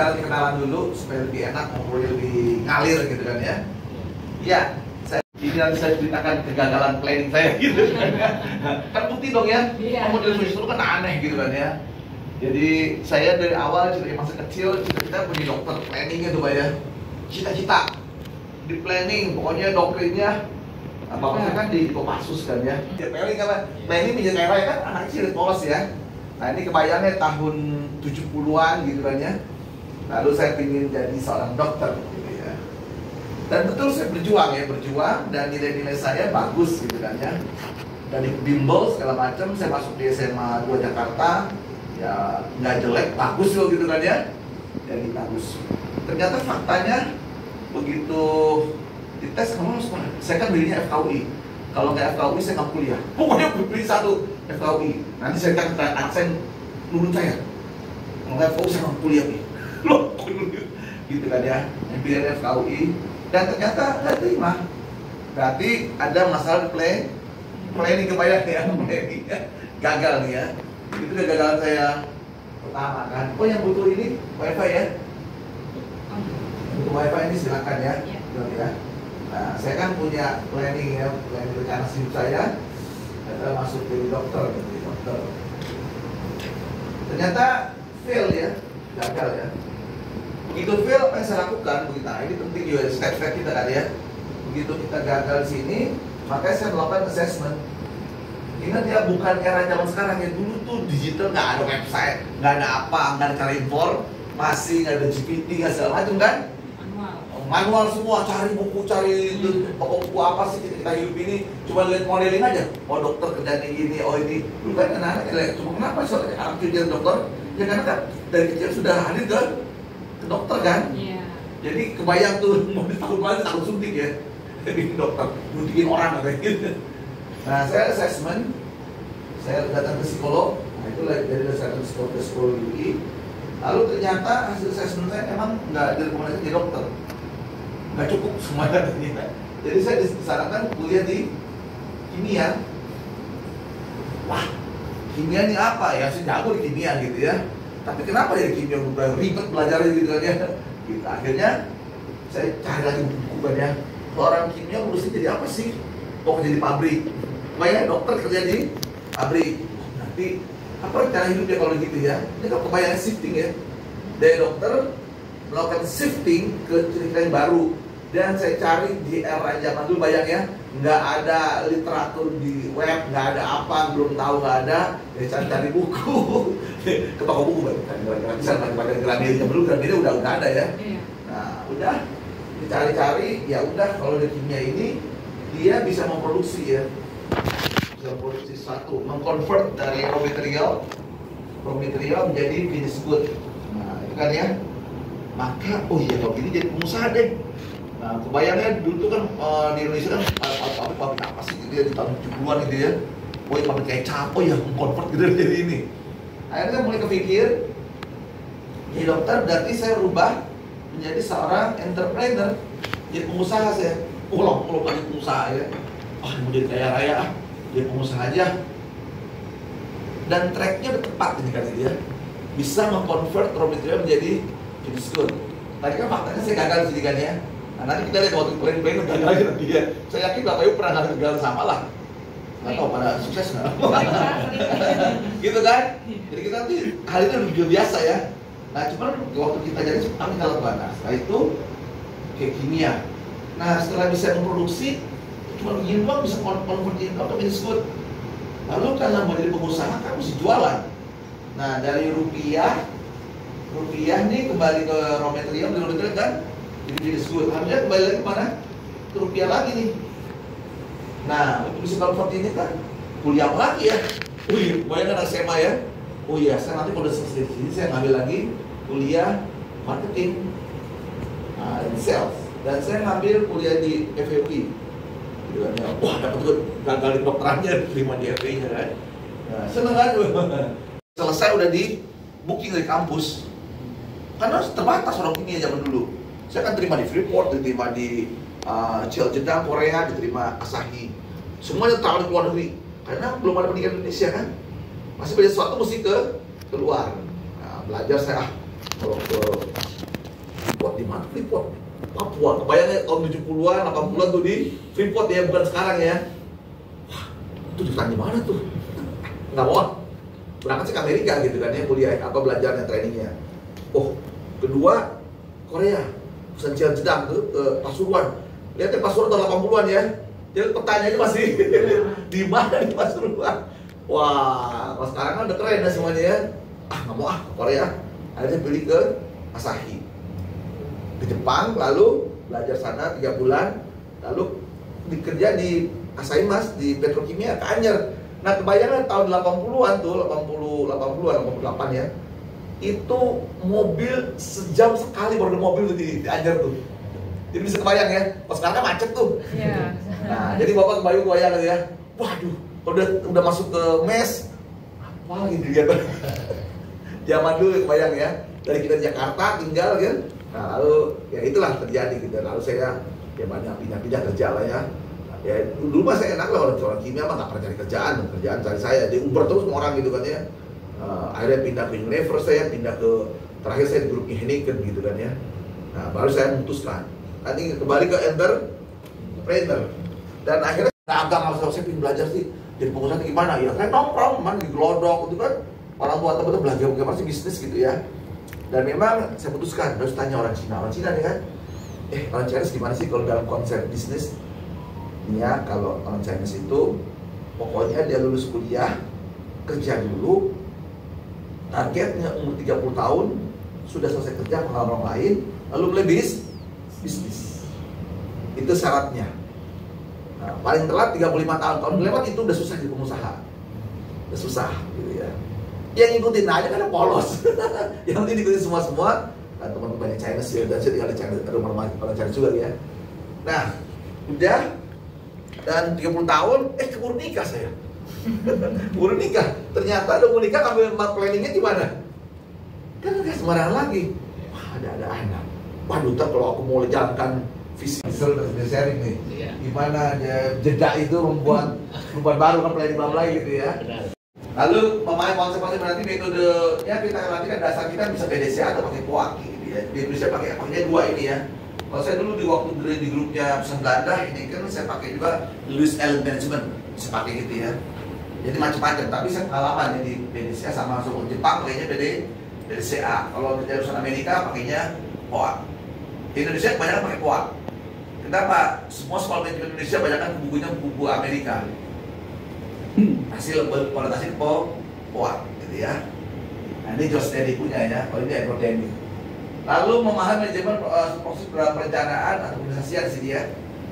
kita lagi kenalan dulu supaya lebih enak, ngobrolnya lebih ngalir gitu kan ya. Iya, ini nanti saya ceritakan kegagalan planning saya gitu kan ya. Kan bukti dong ya, model sukses itu kan aneh gitu kan ya. Jadi saya dari awal dari masa kecil cita-cita punya dokter, planningnya tuh Pak ya. Cita-cita di planning, pokoknya doktrinnya bapak saya kan di Kopassus kan ya. Planning kan, planning menjadi kayak kan anak kecil polos ya. Nah ini kebayangnya tahun 70-an gitu kan ya. Lalu saya ingin jadi seorang dokter gitu ya. Dan betul saya berjuang dan nilai-nilai saya bagus gitu kan ya. Dari bimbel segala macam, saya masuk di SMA 2 Jakarta. Ya nggak jelek, bagus loh gitu kan ya. Jadi bagus. Ternyata faktanya begitu dites kamu harus mana? Saya kan belinya FKUI. Kalau nggak FKUI saya nggak kuliah. Pokoknya beli satu FKUI. Nanti saya kan anak saya nurun saya. Kalau nggak FKUI saya nggak kuliah nih. Loh, gitu kan ya. Yang pilihan FKUI dan ternyata nggak terima. Berarti ada masalah planning kebayang ya, planning gagal nih ya. Itu kegagalan saya pertama kan. Oh yang butuh ini wifi ya. Butuh wifi ini silakan ya. Ya. Nah, saya kan punya planning ya, planning rencana hidup saya masuk jadi dokter, ternyata fail ya, gagal ya. Begitu fail, apa yang saya lakukan? Nah, ini penting juga step-step kita kan ya. Begitu kita gagal di sini, makanya saya melakukan assessment. Ingat ya, bukan era zaman sekarang ya. Dulu tuh digital, nggak ada website, nggak ada apa, nggak ada cara informasi, nggak ada GPT, nggak segala macam kan? Manual semua, cari buku, cari buku apa sih kita hidup ini, cuma lihat modeling aja. Oh dokter kerjanya gini, oh ini. Lu kan anak-anak, cuma kenapa soalnya anak kerja dokter? Ya karena kan dari kecil sudah hadir ke dokter kan. Jadi kebayang tuh mau di tahun kemarin takut suntik ya. Jadi dokter, suntikin orang kayak gitu. Nah saya assessment, saya datang ke psikolog. Nah itu dari saya datang ke psikolog UI. Lalu ternyata hasil assessment saya emang nggak direkomendasi jadi dokter. Nggak cukup semuanya ternyata. Jadi saya disarankan kuliah di kimia. Wah, kimia ini apa ya? Saya jago di kimia gitu ya. Tapi kenapa ya kimia udah ribet belajarnya gitu kan ya? Gitu. Akhirnya saya cari lagi buku kan ya. Orang kimia ngurusin jadi apa sih? Oh kerja di pabrik. Banyak dokter kerja di pabrik. Nanti apa cara hidupnya kalau gitu ya? Ini kan kebayang shifting ya. Dari dokter melakukan shifting ke cerita yang baru. Dan saya cari di era zaman dulu, bayang ya, nggak ada literatur di web, nggak ada apa, belum tahu nggak ada, ya cari buku ke toko buku kan, bisa baca Gramedia dulu, Gramedia udah ada ya. Nah udah dicari-cari, ya udah kalau di kimia ini dia bisa memproduksi ya, bisa memproduksi satu, mengconvert dari raw material menjadi finished good. Nah itu kan ya, maka oh iya kalau gini jadi pengusaha deh. Nah, kebayangnya dulu tuh kan di Indonesia kan pabrik apa sih gitu ya di tahun 70-an gitu ya. Oh ya pabrik kecap, oh ya convert gitu jadi ini. Akhirnya saya mulai kepikir, jadi dokter berarti saya rubah menjadi seorang entrepreneur, jadi pengusaha saya. Kalau jadi pengusaha ya, mau jadi kaya raya jadi pengusaha aja. Dan tracknya udah tepat ini kan dia, bisa mengconvert raw material menjadi finished good. Tadi kan faktanya saya gagal di sini kan ya. Nah, nanti kita lihat waktu plan-plan gagal lagi nanti ya. Saya yakin Bapak Ibu pernah gagal sama lah. Nggak tahu pada sukses nggak? Gitu kan? Jadi kita nanti hal itu udah biasa ya. Nah, cuman waktu kita jadi kami kalau mana? Setelah itu kayak kimia. Nah, setelah bisa memproduksi, cuma begini doang bisa convert income ke finished good. Lalu karena mau jadi pengusaha kan mesti jualan. Nah, dari rupiah nih kembali ke raw material kan jadi disebut, harusnya kembali lagi mana? Ke rupiah lagi nih. Nah, untuk bisa convert ini kan kuliah lagi ya. Wih, bayangkan anak SMA ya. Oh iya, saya nanti kalau udah selesai di sini saya ngambil lagi kuliah marketing, sales. Dan saya ngambil kuliah di FEUI. Wah, dapat juga gagal di dokterannya, terima di FEI-nya kan. Nah, seneng kan? Selesai udah di booking dari kampus. Karena terbatas orang kimia zaman dulu. Saya kan terima di Freeport, diterima di Jeddah, Korea, diterima Asahi. Semuanya taruh di luar negeri. Karena belum ada pendidikan Indonesia kan. Masih banyak sesuatu mesti ke luar. Nah, belajar saya Kalau ke Freeport di mana? Freeport Papua. Kebayangnya tahun 70-an, 80-an tuh di Freeport ya, bukan sekarang ya. Wah, itu ditanya mana tuh? Nggak mau. Berangkat sih ke Amerika gitu kan ya, kuliah apa belajarnya, trainingnya. Oh, kedua Korea, Pesan Jedang tuh ke Pasuruan. Lihatnya Pasuruan tahun 80-an ya. Jadi pertanyaannya masih di mana di Pasuruan? Wah, kalau sekarang kan udah keren ya semuanya ya. Ah, nggak mau ke Korea. Akhirnya pilih ke Asahi. Ke Jepang, lalu belajar sana 3 bulan, lalu dikerja di Asahi Mas, di petrokimia ke Anyer. Nah, kebayangan tahun 80-an tuh, 80-an, 88 ya. Itu mobil sejam sekali baru ada mobil tuh di Anyer tuh. Jadi bisa kebayang ya, pas sekarang kan macet tuh. Yeah. Nah, jadi Bapak kebayang ya. Waduh, udah masuk ke mes, apa gitu ya. Zaman dulu kebayang ya, dari kita di Jakarta tinggal kan. Nah, lalu ya itulah terjadi gitu. Lalu saya ya banyak pindah-pindah kerja lah ya. Ya dulu mah saya enak lah, orang kimia mah nggak pernah cari kerjaan cari saya di Uber terus sama orang gitu kan ya. Akhirnya pindah ke Unilever, saya pindah ke terakhir saya di grupnya Heineken gitu kan ya. Nah, baru saya memutuskan nanti kembali ke entrepreneur. Dan akhirnya dagang, saya pengen belajar sih jadi pengusaha itu gimana ya. Saya nongkrong man di Glodok gitu kan, orang tua teman-teman belajar bagaimana sih bisnis gitu ya. Dan memang saya putuskan harus tanya orang Cina nih kan, orang Chinese gimana sih kalau dalam konsep bisnis ya. Kalau orang Chinese itu pokoknya dia lulus kuliah, kerja dulu, targetnya umur 30 tahun sudah selesai kerja, pengalaman lain, lalu mulai bisnis. Itu syaratnya. Nah, paling telat 35 tahun lewat itu udah susah jadi pengusaha, udah susah gitu ya. Yang ngikutin aja karena polos. Yang penting diikutin semua. Nah, teman-teman banyak Chinese ya, dan saya tinggal di China, ada rumah orang Chinese juga ya. Nah, udah dan 30 tahun, keburu nikah saya. Keburu nikah. Ternyata ada mau nikah, ambil planningnya gimana? Kan nggak sembarangan lagi. Wah, ada anak. Waduh, kalau aku mau jalankan visi sharing nih. Gimana ya, jeda itu membuat baru kan planning baru lagi gitu ya. Lalu memakai konsep-konsep berarti metodenya kita nantikan dasar kita bisa BDCA atau pakai POAK gitu ya. Di Indonesia pakainya dua ini ya. Kalau saya dulu di waktu di grupnya Pesan Belanda ini kan saya pakai juga Lewis Allen Management, bisa pakai gitu ya. Jadi macam-macam, tapi saya pengalaman ya di BDCA sama masuk Jepang pakainya BDCA. Kalau di urusan Amerika pakainya POAK. Di Indonesia kebanyakan pakai POAK. Kenapa? Semua sekolah manajemen Indonesia kebanyakan bukunya buku Amerika. Hasil kualitasnya ke POAK gitu ya. Nah, ini Josh Denny punya ya, kalau ini Edward Denny. Lalu memahami manajemen proses perencanaan atau organisasian sih dia,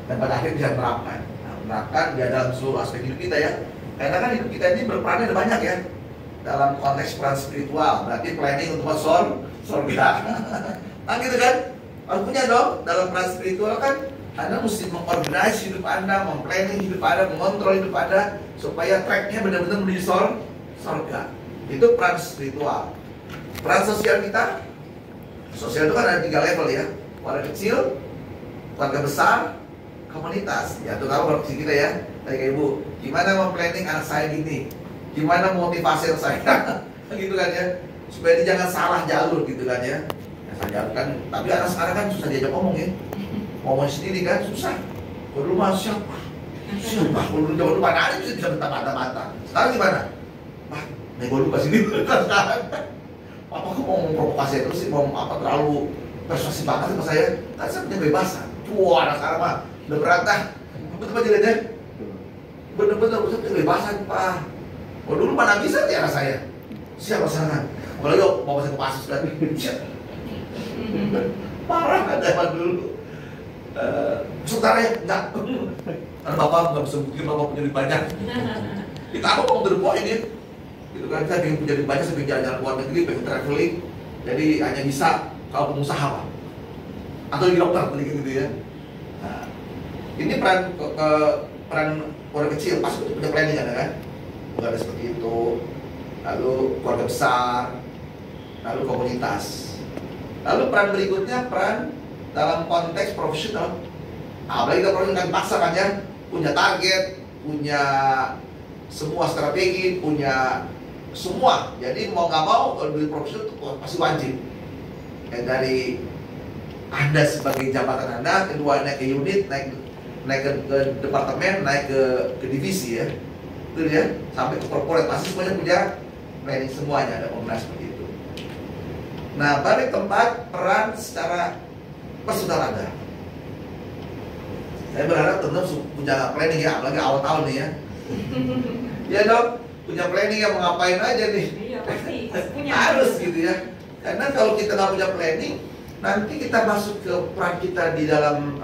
dan pada akhirnya bisa menerapkan. Nah, menerapkan dia dalam seluruh aspek hidup kita ya. Karena kan hidup kita ini berperan ada banyak ya. Dalam konteks peran spiritual, berarti planning untuk masuk surga. Nah gitu kan, harus punya dong. Dalam peran spiritual kan Anda mesti mengorganisasi hidup Anda, memplanning hidup Anda, mengontrol hidup Anda supaya tracknya benar-benar menuju surga. Itu peran spiritual. Peran sosial kita, sosial itu kan ada 3 level ya. Keluarga kecil, keluarga besar, komunitas. Ya tuh kalau kita ya, kayak ibu, gimana memplanning anak saya gini, gimana motivasi saya, gitu kan ya, supaya dia jangan salah jalur gitu kan ya. Salah jalur kan, tapi anak sekarang kan susah diajak ngomong ya. Ngomong sendiri kan susah. Kalau dulu mah siapa? Kalau dulu jauh mana ada bisa mata-mata. Sekarang gimana? Pak, nih gue lupa sini. Sekarang Papa kok mau memprovokasi terus sih, mau apa terlalu persuasif banget sama saya. Kan saya punya kebebasan. Wah, anak sekarang mah udah beratah. Betul aja deh. Bener-bener saya punya kebebasan, Pak. Kalau dulu mana bisa sih anak saya. Siapa sana? Kalau yuk bawa saya ke pasus kan. Parah kan zaman dulu. Saudara ya, enggak. Karena bapak nggak bisa buktiin bapak punya duit banyak. Kita apa mau terpoin ini? Gitu kan, saya pengen punya duit banyak, saya pengen jalan-jalan luar negeri, pengen traveling. Jadi hanya bisa kalau pengusaha pak, atau di dokter, gitu ya. Nah, ini peran orang kecil, pas itu punya planning ada kan? Bukan ada seperti itu. Lalu keluarga besar, lalu komunitas. Lalu peran berikutnya peran dalam konteks profesional. Apalagi kita profesional paksa kan ya, punya target, punya semua strategi, punya semua. Jadi mau nggak mau kalau di profesional itu pasti wajib. dari Anda sebagai jabatan Anda, kedua naik ke unit, naik ke departemen, naik ke divisi ya, itu ya, sampai ke corporate pasti semuanya punya planning, semuanya ada kombinasi seperti itu. Nah, balik tempat peran secara persaudaraan. Saya berharap teman punya planning ya, apalagi awal tahun nih ya. Ya dong, punya planning ya, mau ngapain aja nih. Iya pasti punya. Harus gitu ya. Karena kalau kita nggak punya planning, nanti kita masuk ke peran kita di dalam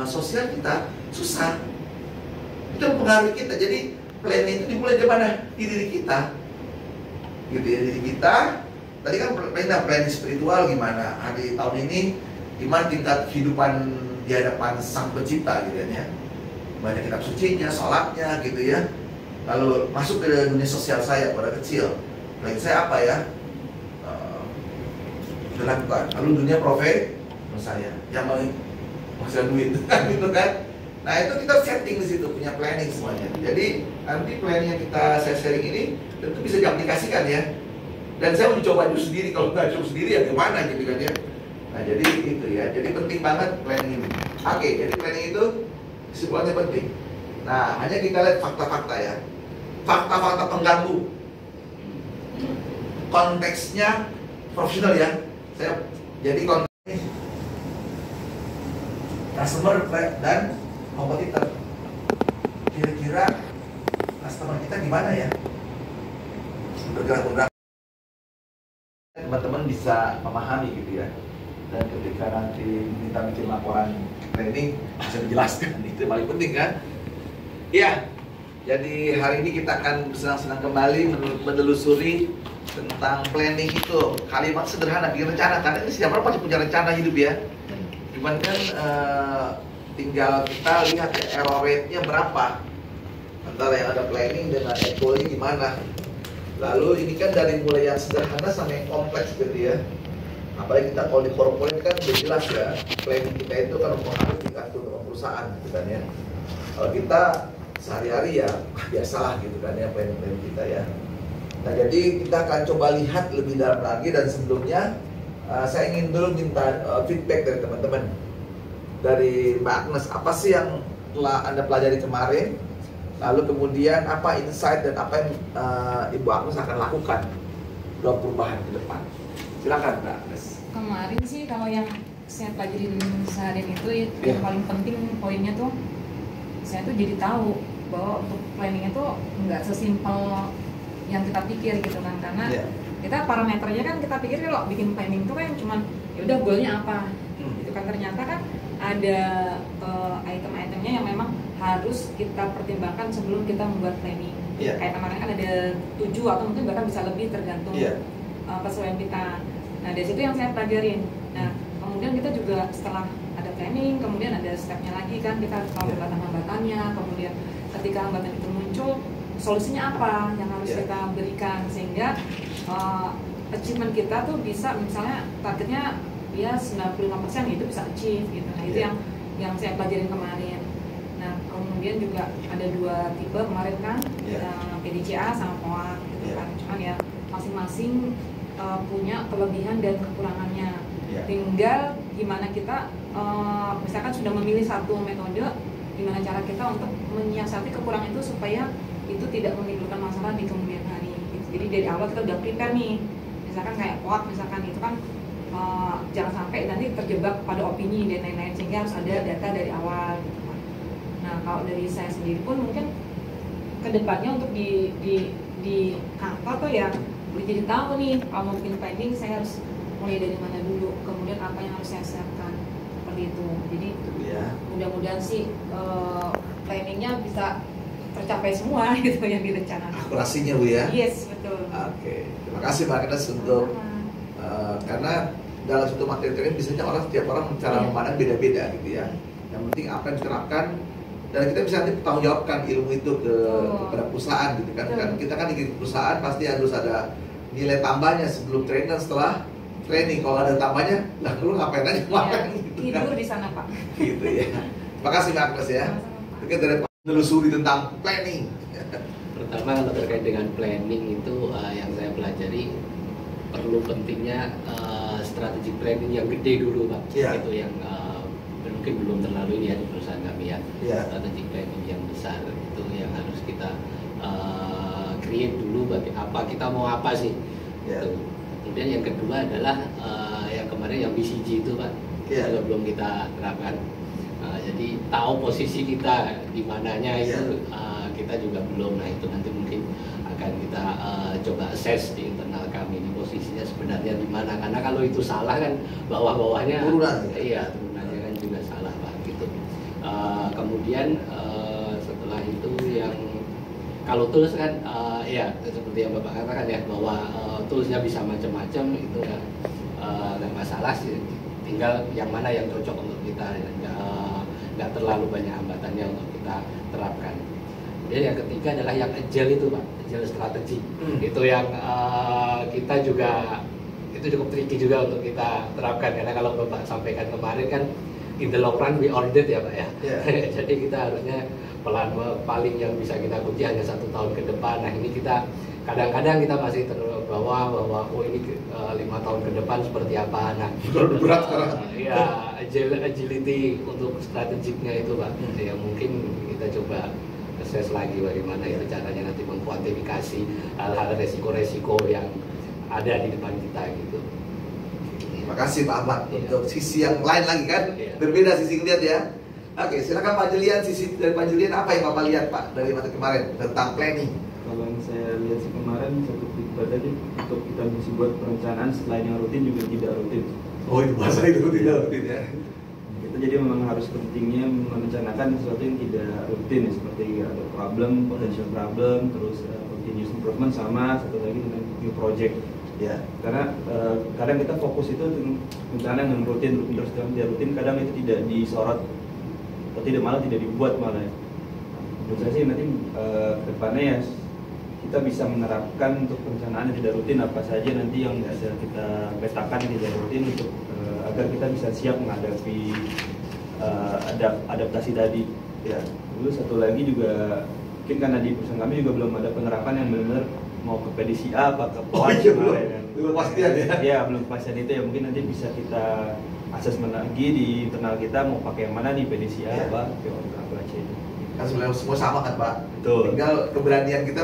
sosial kita susah. Itu mempengaruhi kita. Jadi planning itu dimulai dari mana? Di diri kita. Gitu ya, diri kita. Tadi kan planning spiritual gimana? Hari tahun ini gimana tingkat kehidupan di hadapan Sang Pencipta gitu ya. Banyak kitab sucinya, sholatnya gitu ya. Lalu masuk ke dunia sosial saya pada kecil. Lagi saya apa ya? Dilakukan. Lalu dunia profesi saya yang mau menghasilkan duit gitu kan. Nah itu kita setting di situ, punya planning semuanya. Jadi nanti planning yang saya sharing ini tentu bisa diaplikasikan ya. Dan saya mau coba dulu sendiri, kalau nggak coba sendiri ya gimana gitu kan ya. Nah jadi itu ya, jadi penting banget planning ini. Oke, jadi planning itu kesimpulannya penting. Nah hanya kita lihat fakta-fakta ya, fakta-fakta pengganggu. Konteksnya profesional ya. Saya jadi konteks customer dan kompetitor. Kira-kira customer kita gimana ya? Bergerak-gerak. Teman-teman bisa memahami gitu ya. Dan ketika nanti minta bikin laporan training bisa dijelaskan, itu paling penting kan? Iya. Jadi hari ini kita akan senang-senang kembali menelusuri tentang planning itu. Kalimat sederhana, bikin rencana. Karena ini setiap orang pasti punya rencana hidup ya. Cuman kan tinggal kita lihat ya, error rate-nya berapa antara yang ada planning dengan actually gimana. Lalu ini kan dari mulai yang sederhana sampai yang kompleks gitu ya. Apalagi kita kalau di corporate kan udah jelas ya, planning kita itu kan mempengaruhi diatur sama perusahaan gitu kan ya. Kalau kita sehari-hari ya biasalah gitu kan ya planning kita ya. Nah jadi kita akan coba lihat lebih dalam lagi, dan sebelumnya saya ingin dulu minta feedback dari teman-teman. Dari Mbak Agnes, apa sih yang telah Anda pelajari kemarin? Lalu kemudian apa insight dan apa yang Ibu Agnes akan lakukan dalam perubahan ke depan? Silakan Mbak Agnes. Kemarin sih kalau yang saya pelajarin seharian itu yang paling penting poinnya tuh saya tuh jadi tahu bahwa untuk planning itu nggak sesimpel yang kita pikir gitu kan, karena kita parameternya kan kita pikir kalau bikin planning itu kan cuman ya udah goalnya apa gitu kan, ternyata kan ada item-itemnya yang memang harus kita pertimbangkan sebelum kita membuat planning. Kayak kemarin kan ada 7 atau mungkin bahkan bisa lebih tergantung kesesuaian kita. Nah dari situ yang saya pelajarin. Nah kemudian kita juga setelah ada planning, kemudian ada stepnya lagi kan, kita tahu hambatan-hambatannya, kemudian ketika hambatan itu muncul, solusinya apa yang harus kita berikan sehingga achievement kita tuh bisa, misalnya targetnya ya 95% itu bisa achieve gitu. Nah itu yang saya pelajarin kemarin. Nah kemudian juga ada 2 tipe kemarin kan, PDCA sama POA gitu kan. Cuman ya masing-masing punya kelebihan dan kekurangannya. Tinggal gimana kita misalkan sudah memilih satu metode, gimana cara kita untuk menyiasati kekurangan itu supaya itu tidak menimbulkan masalah di kemudian hari gitu. Jadi dari awal kita udah prepare nih, misalkan kayak POA misalkan itu kan jangan sampai nanti terjebak pada opini dan lain-lain, sehingga harus ada data dari awal gitu kan. Nah kalau dari saya sendiri pun mungkin kedepannya untuk di kantor tuh ya udah jadi tahu nih, kalau mau bikin planning saya harus mulai dari mana dulu, kemudian apa yang harus saya siapkan, seperti itu. Jadi mudah-mudahan sih planningnya bisa tercapai semua gitu yang direncanakan. Akurasinya Bu ya? Yes, betul. Oke, terima kasih Mbak Agnes untuk karena dalam satu materi training biasanya setiap orang cara memandang beda-beda gitu ya. Yang penting apa yang diterapkan, dan kita bisa nanti bertanggung jawabkan ilmu itu kepada perusahaan gitu kan. Kan kita kan di perusahaan pasti harus ada nilai tambahnya sebelum training dan setelah training. Kalau ada tambahnya, lah lu ngapain aja kemarin gitu kan. Tidur di sana Pak. Gitu ya. Terima kasih Mbak Agnes ya. Mungkin dari menelusuri tentang planning. Pertama kalau terkait dengan planning itu yang saya pelajari perlu pentingnya strategic planning yang gede dulu Pak. Itu yang mungkin belum terlalu ini ya di perusahaan kami ya. Strategic planning yang besar itu yang harus kita create dulu apa kita mau apa sih. Gitu. Kemudian yang kedua adalah yang kemarin yang BCG itu Pak. Kalau belum kita terapkan. Jadi tahu posisi kita di mananya itu kita juga belum. Nah itu nanti mungkin akan kita coba assess di internal kami ini posisinya sebenarnya di mana. Karena kalau itu salah kan bawah-bawahnya turunannya kan juga salah Pak gitu. Kemudian setelah itu yang kalau tools kan ya seperti yang Bapak katakan ya bahwa toolsnya bisa macam-macam itu nggak masalah sih. Tinggal yang mana yang cocok untuk kita, nggak terlalu banyak hambatannya untuk kita terapkan. Kemudian yang ketiga adalah yang agile itu Pak, agile strategi. Itu yang kita juga itu cukup tricky juga untuk kita terapkan karena kalau Bapak sampaikan kemarin kan in the long run we ordered ya Pak ya. Jadi kita harusnya pelan paling yang bisa kita kunci hanya 1 tahun ke depan. Nah ini kita kadang-kadang kita masih terbawa bahwa oh ini 5 tahun ke depan seperti apa. Nah berat sekarang. Ya agility untuk strategiknya itu Pak. Yang mungkin kita coba assess lagi bagaimana itu caranya nanti mengkuantifikasi hal-hal resiko-resiko yang ada di depan kita gitu. Terima kasih Pak Ahmad untuk sisi yang lain lagi kan, berbeda sisi ngeliat ya. Oke, silakan Pak Julian, sisi dari Pak Julian apa yang Bapak lihat Pak dari materi kemarin tentang planning? Kalau yang saya lihat sih kemarin satu titik tadi untuk kita mesti buat perencanaan selain yang rutin juga tidak rutin. Oh itu bahasa itu tidak rutin ya. Kita jadi memang harus pentingnya merencanakan sesuatu yang tidak rutin ya, seperti ada problem, potential problem, terus continuous improvement sama satu lagi dengan new project. Ya, karena kadang kita fokus itu rencana yang rutin terus tidak rutin, kadang itu tidak disorot atau tidak dibuat malah. Menurut saya sih nanti kedepannya ya kita bisa menerapkan untuk perencanaan yang tidak rutin apa saja nanti yang bisa kita petakan yang tidak rutin untuk agar kita bisa siap menghadapi adaptasi tadi. Ya, lalu satu lagi juga mungkin karena di perusahaan kami juga belum ada penerapan yang benar-benar mau ke PDCA apa ke POAS belum pastian ya? Ya belum pastian itu ya, mungkin nanti bisa kita asesmen lagi di internal kita mau pakai yang mana nih PDCA apa POAS itu. Kan sebenarnya semua sama kan Pak? Betul. Tinggal keberanian kita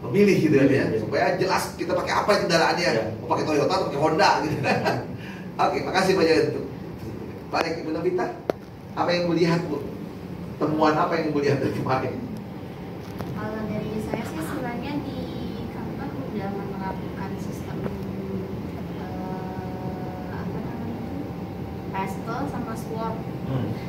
memilih gitu ya, supaya jelas kita pakai apa kendaraannya, mau pakai Toyota atau pakai Honda gitu. Oke, makasih Pak Jaya itu. Baik Ibu Novita, apa yang Ibu lihat Bu? Temuan apa yang Ibu lihat dari kemarin? Kalau dari saya sih sebenarnya di kantor udah menerapkan sistem PESTLE sama SWOT.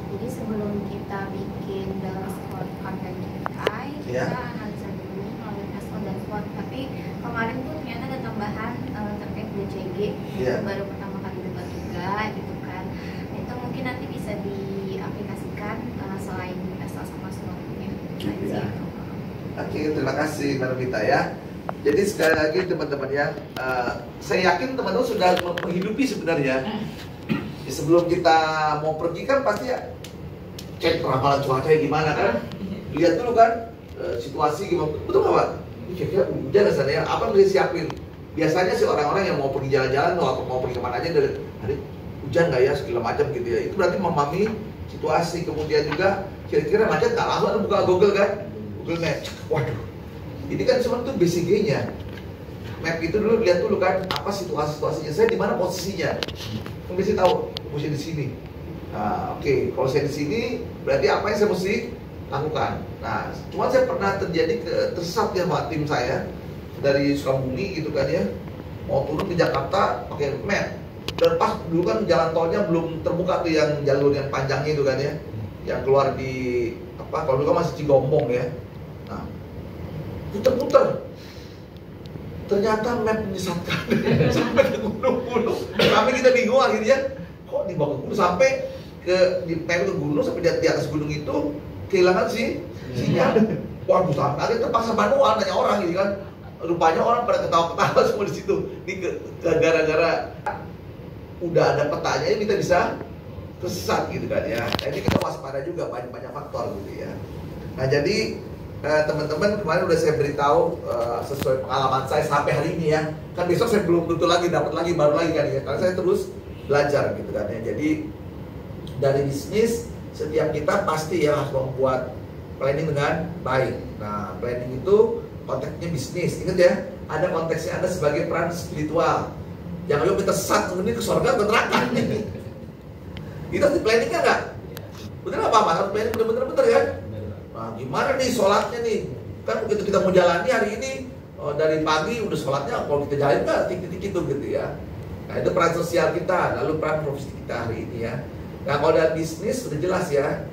Jadi sebelum kita bikin dashboard content KPI, kita analisa dulu melalui PESTLE dan SWOT. Tapi kemarin tuh ternyata ada tambahan terkait BCG, baru pertama kali debat juga gitu kan. Itu mungkin nanti bisa diaplikasikan selain PESTLE sama SWOT-nya. Oke, terima kasih Mbak Novita ya. Jadi sekali lagi teman-teman ya, saya yakin teman-teman sudah menghidupi sebenarnya. Sebelum kita mau pergi kan pasti ya cek ramalan cuaca gimana kan, lihat dulu kan situasi gimana, betul nggak Pak? Ini kira-kira hujan di sana ya, apa yang bisa siapin? Biasanya sih orang-orang yang mau pergi jalan-jalan atau mau pergi kemana aja dari hari hujan nggak ya segala macam gitu ya, itu berarti memahami situasi. Kemudian juga kira-kira macet nggak, langsung ada buka Google kan, Google Maps. Waduh, ini kan cuma tuh BCG-nya. Map itu dulu lihat dulu kan apa situasinya, saya di mana posisinya, mesti tahu mesti di sini. Nah, oke, kalau saya di sini berarti apa yang saya mesti lakukan. Nah, cuma saya pernah terjadi tersesat ya sama tim saya dari Sukabumi gitu kan ya, mau turun ke Jakarta pakai map, dan pas dulu kan jalan tolnya belum terbuka tuh yang jalur yang panjangnya itu kan ya, yang keluar di apa kalau dulu kan masih Cigombong ya. Nah, puter-puter. Ternyata map menyesatkan sampai ke gunung-gunung. Sampai kita bingung akhirnya, kok dibawa ke gunung sampai di gunung sampai di atas gunung itu kehilangan sinyal. Waduh, sampai akhirnya terpaksa manual nanya orang gitu kan. Rupanya orang pada ketawa-ketawa semua di situ. Ini gara-gara udah ada petanya kita bisa tersesat gitu kan ya. Nah, ini kita waspada juga banyak faktor gitu ya. Nah jadi teman-teman kemarin udah saya beritahu sesuai pengalaman saya sampai hari ini ya. Kan besok saya belum tentu lagi dapat lagi baru lagi kan ya. Karena saya terus belajar gitu kan ya. Jadi dari bisnis setiap kita pasti ya harus membuat planning dengan baik. Nah, planning itu konteksnya bisnis. Ingat ya, ada konteksnya Anda sebagai peran spiritual. Jangan lupa kita sesat ini ke surga ke neraka nih. Itu harus di planningnya nggak? Bener apa Pak? Harus planning bener-bener kan? Nah, gimana nih sholatnya nih? Kan begitu kita mau jalani hari ini dari pagi udah sholatnya, kalau kita jalanin nggak titik-titik itu gitu ya. Nah, itu peran sosial kita, lalu peran profesi kita hari ini ya. Nah, kalau dalam bisnis sudah jelas ya,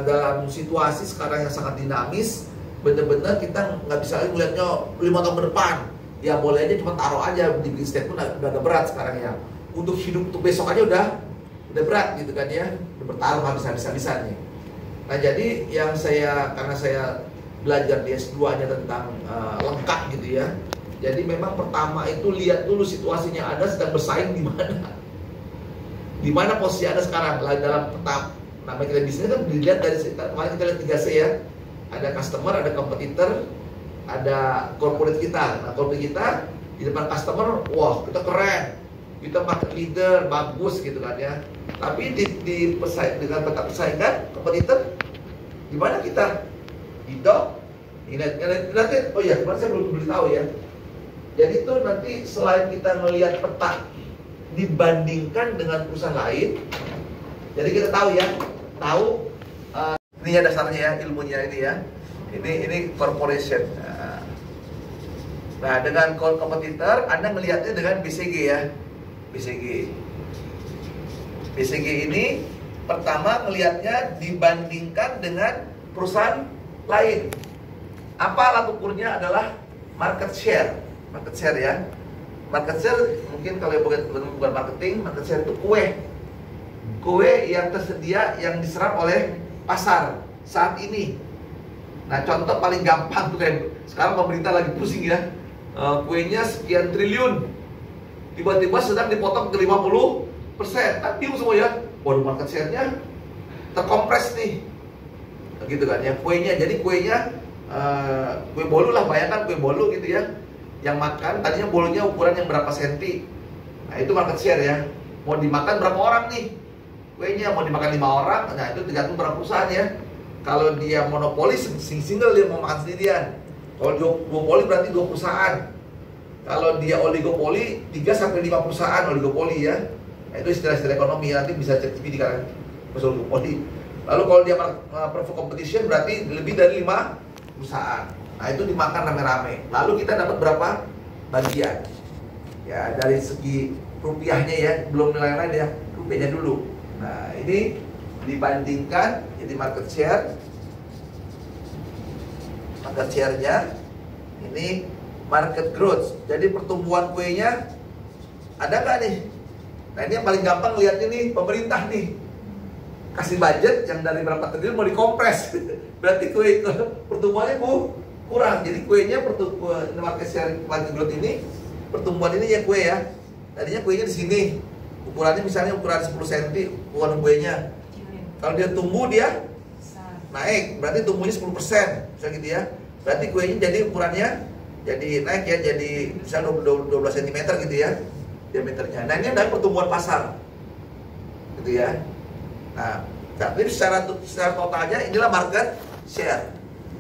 dalam situasi sekarang yang sangat dinamis, bener-bener kita nggak bisa lagi melihatnya 5 tahun ke depan. Ya boleh aja cuma taruh aja di bisnis pun udah agak berat sekarang ya. Untuk hidup untuk besok aja udah berat gitu kan ya, udah bertaruh habis-habisan nih. Nah jadi yang karena saya belajar di S2-nya tentang lengkap gitu ya. Jadi memang pertama itu lihat dulu situasinya Anda sedang bersaing di mana. Di mana posisi Anda sekarang dalam peta namanya kita bisnis kan dilihat dari kemarin kita lihat 3C ya. Ada customer, ada kompetitor, ada corporate kita. Nah, corporate kita di depan customer, wah kita keren. Kita market leader, bagus gitu kan ya. Tapi dengan peta persaingan kompetitor di mana kita? Gitu. Nanti oh iya, kemarin saya belum beritahu ya. Jadi itu nanti selain kita melihat peta dibandingkan dengan perusahaan lain, jadi kita tahu ya, ini ya dasarnya ya, ilmunya ini ya. Ini corporation. Nah, dengan kompetitor Anda melihatnya dengan BCG ya. BCG ini pertama melihatnya dibandingkan dengan perusahaan lain. Apa alat ukurnya adalah market share ya. Market share mungkin kalau bukan marketing, market share itu kue yang tersedia yang diserap oleh pasar saat ini. Nah, contoh paling gampang tuh kayak sekarang pemerintah lagi pusing ya, kuenya sekian triliun, tiba-tiba sedang dipotong ke 50%, kan bingung semua ya. Waduh, market share-nya terkompres nih, gitu kan ya kuenya. Jadi kuenya kue bolu lah, bayangkan kue bolu gitu ya, yang makan tadinya bolunya ukuran yang berapa senti. Nah itu market share ya. Mau dimakan berapa orang nih kuenya? Mau dimakan 5 orang, nah itu tergantung berapa perusahaan ya. Kalau dia monopoli single dia mau makan sendirian. Kalau duopoli berarti 2 perusahaan. Kalau dia oligopoli 3-5 perusahaan oligopoli ya. Nah itu istilah-istilah ekonomi ya, nanti bisa cek di kan oligopoli. Lalu kalau dia proof of competition berarti lebih dari 5 perusahaan. Nah itu dimakan rame-rame. Lalu kita dapat berapa bagian? Ya dari segi rupiahnya ya, belum nilai lain ya, rupiahnya dulu. Nah ini dibandingkan jadi market share-nya ini market growth. Jadi pertumbuhan kuenya ada nggak nih? Nah ini yang paling gampang lihatnya nih, pemerintah nih kasih budget yang dari berapa triliun mau dikompres. Berarti kue pertumbuhannya kurang. Jadi kuenya pertumbuhan market share, market growth ini pertumbuhan ini ya kue ya. Tadinya kuenya di sini ukurannya misalnya ukuran 10 cm ukuran kuenya. Kalau dia tumbuh dia naik, berarti tumbuhnya 10%, misalnya gitu ya. Berarti kuenya jadi ukurannya jadi naik ya, jadi misalnya 12 cm gitu ya diameternya. Nah ini adalah pertumbuhan pasar, gitu ya. Nah, tapi secara totalnya inilah market share.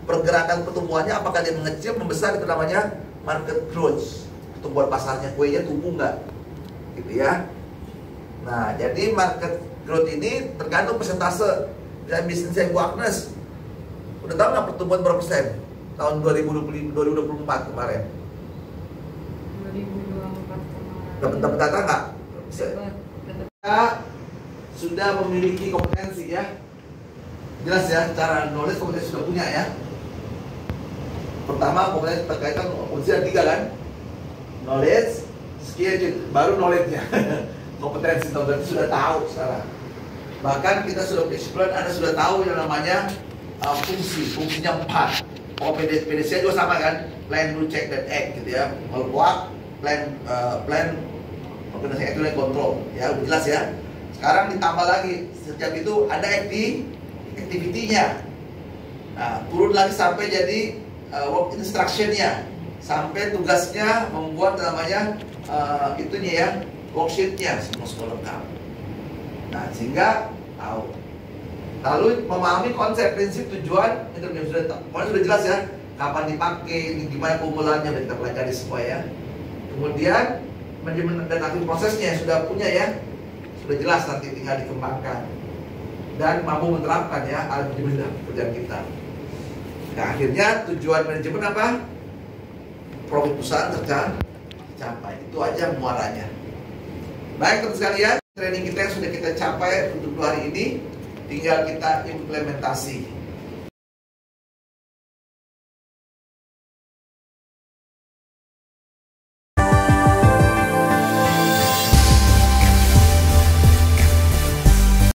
Pergerakan pertumbuhannya apakah dia mengecil, membesar, itu namanya market growth. Pertumbuhan pasarnya, kuenya tumbuh nggak, gitu ya. Nah, jadi market growth ini tergantung persentase. Dan bisnis saya Bu Agnes, udah tahu nggak pertumbuhan berapa persen tahun 2024 kemarin? 2024 kemarin. Dapat data nggak? Kita sudah memiliki kompetensi ya. Jelas ya, secara knowledge kompetensi sudah punya ya. Pertama kompetensi terkaitan kompetensi ada 3 kan? Knowledge, skill, baru knowledge-nya. Kompetensi sudah tahu sekarang. Bahkan kita sudah explain, Anda sudah tahu yang namanya fungsinya 4. Oh, PDCA juga sama kan? Plan, do, check, dan act gitu ya. Kalau plan, organisasi itu dan kontrol. Ya, udah jelas ya. Sekarang ditambah lagi, setiap itu ada activity-nya. Nah, turun lagi sampai jadi work instruction-nya, sampai tugasnya membuat namanya itunya ya, worksheet-nya semua lengkap. Nah, sehingga tahu. Lalu memahami konsep, prinsip, tujuan, sudah jelas ya, kapan dipakai, gimana penggunaannya, udah kita pelajari semua ya. Kemudian manajemen dan akhir prosesnya sudah punya ya, sudah jelas, nanti tinggal dikembangkan dan mampu menerapkan ya manajemen dalam pekerjaan kita. Nah, akhirnya tujuan manajemen apa? Profit perusahaan tercapai. Itu aja muaranya. Baik teman sekalian, training kita yang sudah kita capai untuk 2 hari ini, tinggal kita implementasi.